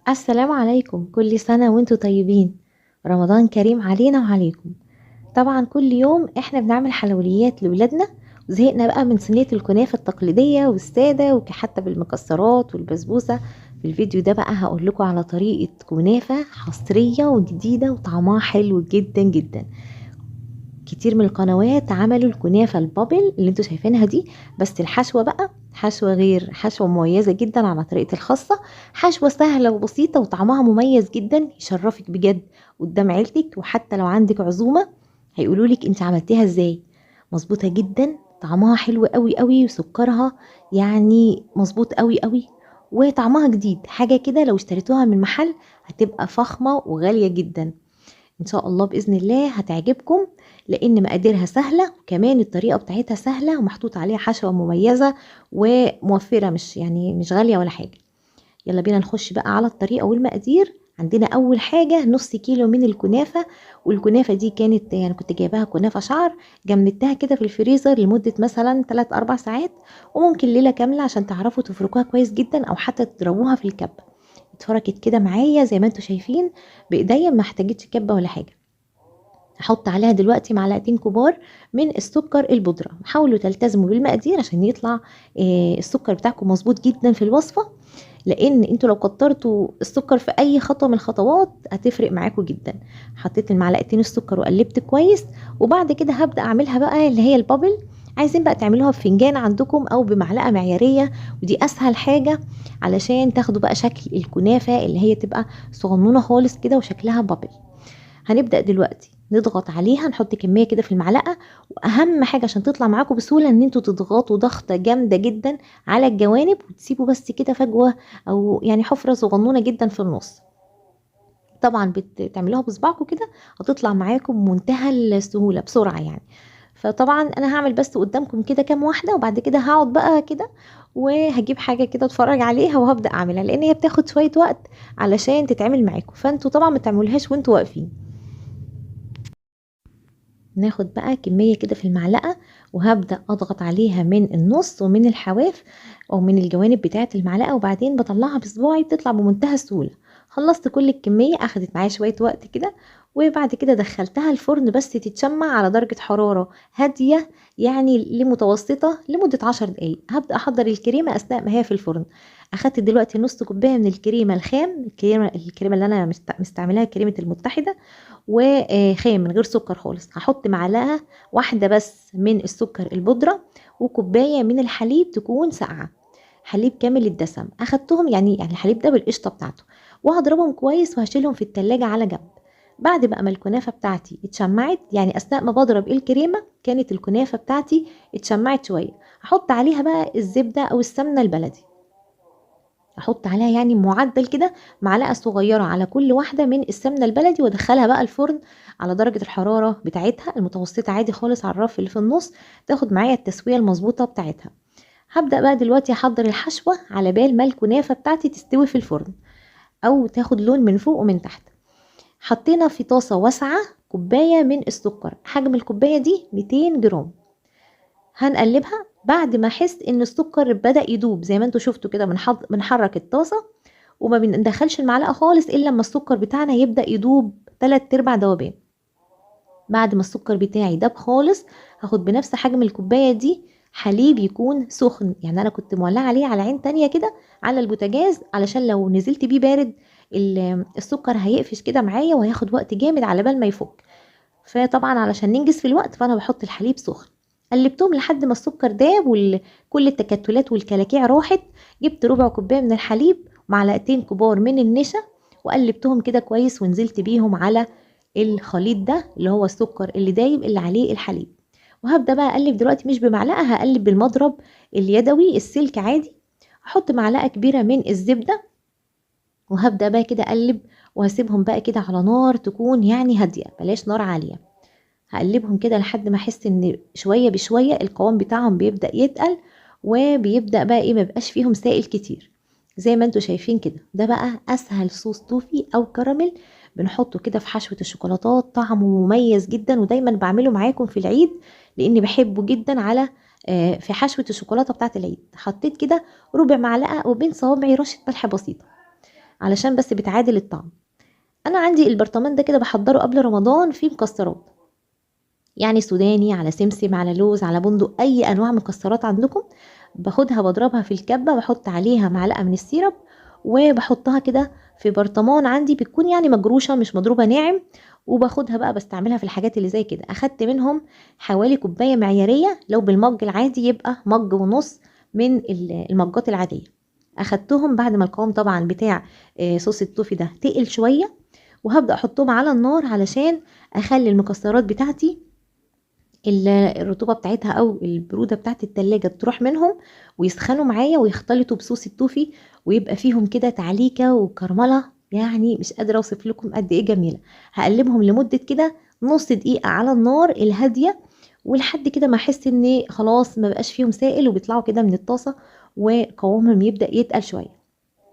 السلام عليكم، كل سنة وانتم طيبين. رمضان كريم علينا وعليكم. طبعا كل يوم احنا بنعمل حلويات لولادنا، وزهقنا بقى من صينية الكنافة التقليدية والسادة وحتى بالمكسرات والبسبوسة. في الفيديو ده بقى هقول لكم على طريقة كنافة حصرية وجديدة وطعمها حلو جدا جدا. كتير من القنوات عملوا الكنافة البابل اللي انتوا شايفينها دي، بس الحشوة بقى حشوة غير، حشوة مميزة جدا على طريقة الخاصة. حشوة سهلة وبسيطة وطعمها مميز جدا يشرفك بجد قدام عيلتك، وحتى لو عندك عزومة هيقولولك انت عملتيها ازاي. مظبوطة جدا، طعمها حلو قوي قوي، وسكرها يعني مظبوط قوي قوي، وطعمها جديد حاجة كده. لو اشتريتوها من محل هتبقى فخمة وغالية جدا. ان شاء الله باذن الله هتعجبكم، لان مقاديرها سهله، وكمان الطريقه بتاعتها سهله ومحطوط عليها حشوه مميزه وموفره، مش غاليه ولا حاجه. يلا بينا نخش بقى على الطريقه والمقادير. عندنا اول حاجه نص كيلو من الكنافه، والكنافه دي كانت يعني كنت جايباها كنافه شعر، جمدتها كده في الفريزر لمده مثلا 3 4 ساعات، وممكن ليله كامله عشان تعرفوا تفركوها كويس جدا، او حتى تضربوها في الكبه. اتفركت كده معايا زي ما انتوا شايفين بايديا، ما احتاجتش كبه ولا حاجه. هحط عليها دلوقتي معلقتين كبار من السكر البودرة. حاولوا تلتزموا بالمقادير عشان يطلع السكر بتاعكم مظبوط جدا في الوصفة، لان انتوا لو كترتوا السكر في اي خطوة من الخطوات هتفرق معاكم جدا. حطيت المعلقتين السكر وقلبت كويس، وبعد كده هبدأ اعملها بقى اللي هي البابل. عايزين بقى تعملوها في فنجان عندكم او بمعلقة معيارية، ودي اسهل حاجة علشان تاخدوا بقى شكل الكنافة اللي هي تبقى صغنونة خالص كده وشكلها بابل. هنبدأ دلوقتي نضغط عليها، نحط كمية كده في المعلقة. واهم حاجة عشان تطلع معاكم بسهولة ان انتوا تضغطوا ضغطة جامدة جدا على الجوانب، وتسيبوا بس كده فجوة او يعني حفرة صغنونة جدا في النص. طبعا بتعملوها بصبعكم كده هتطلع معاكم منتهى السهولة بسرعة يعني. فطبعا انا هعمل بس قدامكم كده كام واحدة، وبعد كده هقعد بقى كده وهجيب حاجة كده اتفرج عليها وهبدأ اعملها، لان هي بتاخد شوية وقت علشان تتعمل معاكم، فانتوا طبعا ما تعملوهاش وانتوا واقفين. ناخد بقى كمية كده في المعلقة، وهبدأ أضغط عليها من النص ومن الحواف أو من الجوانب بتاعة المعلقة، وبعدين بطلعها بصباعي بتطلع بمنتهى السهولة. خلصت كل الكمية، أخدت معايا شوية وقت كده، وبعد كده دخلتها الفرن بس تتشمع على درجة حرارة هادية، يعني لمتوسطة لمدة 10 دقايق. هبدأ أحضر الكريمة أثناء ما هي في الفرن. أخدت دلوقتي نص كوباية من الكريمة الخام، الكريمة اللي أنا مستعملها كريمة المتحدة، وخام من غير سكر خالص. هحط معلقة واحدة بس من السكر البودرة، وكوباية من الحليب تكون ساقعة، حليب كامل الدسم. اخدتهم يعني الحليب ده بالقشطة بتاعته، وهضربهم كويس وهشيلهم في التلاجة على جنب. بعد بقى ما الكنافة بتاعتي اتشمعت، يعني اثناء ما بضرب الكريمة كانت الكنافة بتاعتي اتشمعت شوية، هحط عليها بقى الزبدة او السمنة البلدي. احط عليها يعني معدل كده معلقه صغيره على كل واحده من السمنه البلدي، وادخلها بقى الفرن على درجه الحراره بتاعتها المتوسطه عادي خالص، على الرف اللي في النص تاخد معايا التسويه المظبوطه بتاعتها. هبدا بقى دلوقتي احضر الحشوه على بال ما الكنافه بتاعتي تستوي في الفرن او تاخد لون من فوق ومن تحت. حطينا في طاسه واسعه كوبايه من السكر، حجم الكوبايه دي 200 جرام. هنقلبها بعد ما احس ان السكر بدأ يدوب، زي ما انتوا شفتوا كده بنحرك الطاسه، وما بندخلش المعلقه خالص الا لما السكر بتاعنا يبدا يدوب 3/4 ذوبان. بعد ما السكر بتاعي داب خالص، هاخد بنفس حجم الكوبايه دي حليب يكون سخن، يعني انا كنت مولعه عليه على عين تانية كده على البوتاجاز، علشان لو نزلت بيه بارد السكر هيقفش كده معايا وهياخد وقت جامد على بال ما يفك. فطبعا علشان ننجز في الوقت فانا بحط الحليب سخن. قلبتهم لحد ما السكر داب وكل التكتلات والكلاكيع راحت. جبت ربع كوبايه من الحليب، معلقتين كبار من النشا، وقلبتهم كده كويس، ونزلت بيهم على الخليط ده اللي هو السكر اللي دايب اللي عليه الحليب. وهبدا بقى اقلب دلوقتي مش بمعلقه، هقلب بالمضرب اليدوي السلك عادي. احط معلقه كبيره من الزبده، وهبدا بقى كده اقلب، وهسيبهم بقى كده على نار تكون يعني هاديه، بلاش نار عاليه. هقلبهم كده لحد ما احس ان شويه بشويه القوام بتاعهم بيبدا يتقل، وبيبدا بقى ايه، مبقاش فيهم سائل كتير. زي ما انتوا شايفين كده، ده بقى اسهل صوص توفي او كراميل بنحطه كده في حشوه الشوكولاتات، طعمه مميز جدا، ودايما بعمله معاكم في العيد لاني بحبه جدا. على في حشوه الشوكولاته بتاعه العيد حطيت كده ربع معلقه وبين صوابعي رشه ملح بسيطه. علشان بس بتعادل الطعم. انا عندي البرطمان ده كده بحضره قبل رمضان فيه مكسرات، يعني سوداني على سمسم على لوز على بندق، اي انواع مكسرات عندكم باخدها بضربها في الكبة، بحط عليها معلقة من السيرب وبحطها كده في برطمان عندي، بتكون يعني مجروشة مش مضروبة ناعم، وباخدها بقى بستعملها في الحاجات اللي زي كده. اخدت منهم حوالي كوباية معيارية، لو بالمج العادي يبقى مج ونص من المجات العادية. اخدتهم بعد ما القوام طبعا بتاع صوص التوفي ده تقل شوية، وهبدأ احطهم على النار علشان اخلي المكسرات بتاعتي الرطوبة بتاعتها او البرودة بتاعت التلاجة تروح منهم، ويسخنوا معايا ويختلطوا بصوص التوفي، ويبقى فيهم كده تعليكة وكرملة، يعني مش قادرة اوصف لكم قد ايه جميلة. هقلبهم لمدة كده نص دقيقة على النار الهادية، ولحد كده ما احس ان خلاص ما بقاش فيهم سائل وبيطلعوا كده من الطاسة وقوامهم يبدأ يتقل شوية.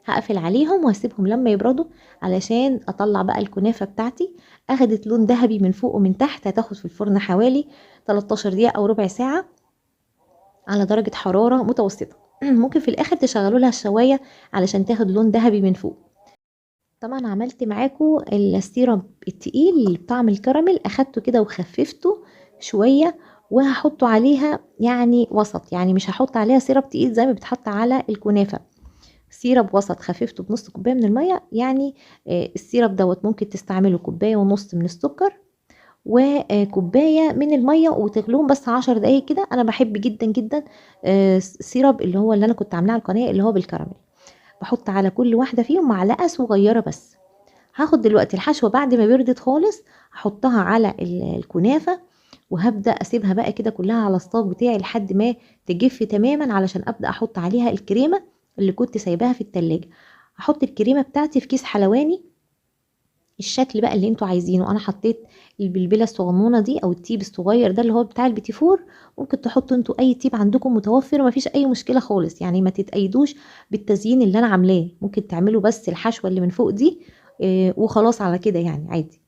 هقفل عليهم وهسيبهم لما يبردوا علشان اطلع بقى الكنافة بتاعتي. اخدت لون ذهبي من فوق ومن تحت، هتاخد في الفرن حوالي 13 دقيقة او ربع ساعة على درجة حرارة متوسطة. ممكن في الاخر تشغلوا لها الشواية علشان تاخد لون ذهبي من فوق. طبعا عملت معاكم السيرب التقيل بطعم الكراميل، اخدته كده وخففته شوية، وهحطه عليها يعني وسط، يعني مش هحط عليها سيرب تقيل زي ما بتحط على الكنافة، سيرب وسط خففته بنص كوبايه من الميه يعني. السيرب دوت ممكن تستعمله كوبايه ونص من السكر وكوبايه من الميه، وتغلوهم بس 10 دقايق كده. انا بحب جدا جدا السيرب اللي هو اللي انا كنت عاملاه على القناه اللي هو بالكراميل، بحط على كل واحده فيهم معلقه صغيره بس. هاخد دلوقتي الحشوه بعد ما بردت خالص، هحطها على الكنافه، وهبدا اسيبها بقى كده كلها على الصاج بتاعي لحد ما تجف تماما، علشان ابدا احط عليها الكريمه اللي كنت سايباها في التلاجة. احط الكريمه بتاعتي في كيس حلواني، الشكل بقى اللي انتوا عايزينه. انا حطيت البلبله الصغنونه دي او التيب الصغير ده اللي هو بتاع البيتي فور، ممكن تحطوا انتوا اي تيب عندكم متوفر، مفيش اي مشكله خالص، يعني ما تتأيدوش بالتزيين اللي انا عاملاه. ممكن تعملوا بس الحشوه اللي من فوق دي وخلاص على كده يعني عادي.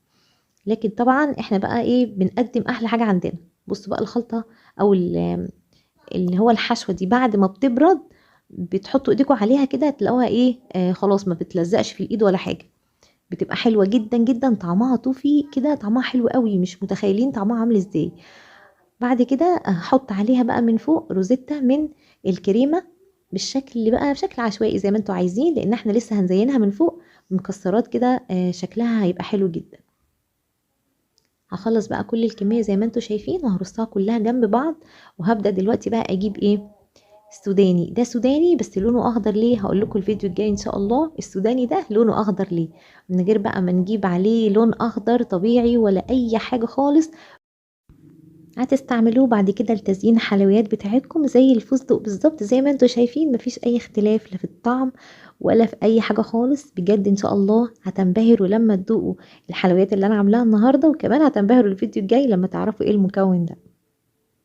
لكن طبعا احنا بقى ايه بنقدم احلى حاجه عندنا. بصوا بقى الخلطه او اللي هو الحشوه دي بعد ما بتبرد بتحطوا ايديكم عليها كده تلاقوها ايه خلاص ما بتلزقش في الايد ولا حاجه، بتبقى حلوه جدا جدا، طعمها توفي كده، طعمها حلو قوي، مش متخيلين طعمها عامل ازاي. بعد كده هحط عليها بقى من فوق روزيتا من الكريمه بالشكل اللي بقى بشكل عشوائي زي ما انتوا عايزين، لان احنا لسه هنزينها من فوق مكسرات كده شكلها هيبقى حلو جدا. هخلص بقى كل الكميه زي ما انتوا شايفين وهرصها كلها جنب بعض، وهبدا دلوقتي بقى اجيب ايه السوداني. ده سوداني بس لونه اخضر، ليه هقول لكم الفيديو الجاي ان شاء الله. السوداني ده لونه اخضر ليه، من غير بقى ما نجيب عليه لون اخضر طبيعي ولا اي حاجه خالص. هتستعملوه بعد كده لتزيين الحلويات بتاعتكم زي الفستق بالظبط، زي ما انتوا شايفين مفيش اي اختلاف لا في الطعم ولا في اي حاجه خالص. بجد ان شاء الله هتنبهروا لما تدوقوا الحلويات اللي انا عاملاها النهارده، وكمان هتنبهروا الفيديو الجاي لما تعرفوا ايه المكون ده.